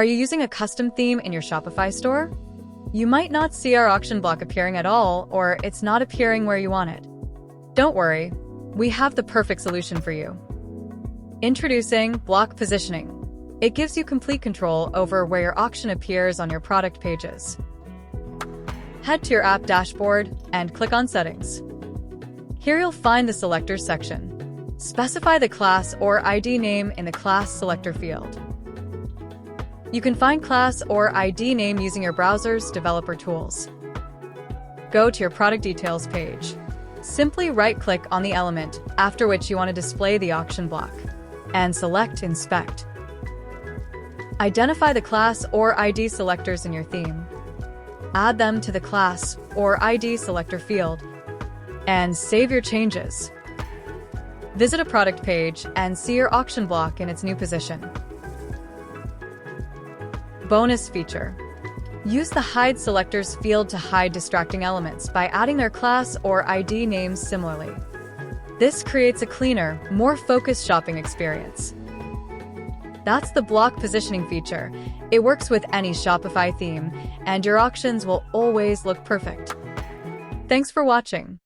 Are you using a custom theme in your Shopify store? You might not see our auction block appearing at all, or it's not appearing where you want it. Don't worry, we have the perfect solution for you. Introducing Block Positioning. It gives you complete control over where your auction appears on your product pages. Head to your app dashboard and click on Settings. Here you'll find the Selectors section. Specify the class or ID name in the Class Selector field. You can find class or ID name using your browser's developer tools. Go to your product details page. Simply right-click on the element after which you want to display the auction block, and select Inspect. Identify the class or ID selectors in your theme. Add them to the Class or ID Selector field, and save your changes. Visit a product page and see your auction block in its new position. Bonus feature. Use the Hide Selectors field to hide distracting elements by adding their class or ID names similarly. This creates a cleaner, more focused shopping experience. That's the block positioning feature. It works with any Shopify theme, and your auctions will always look perfect. Thanks for watching.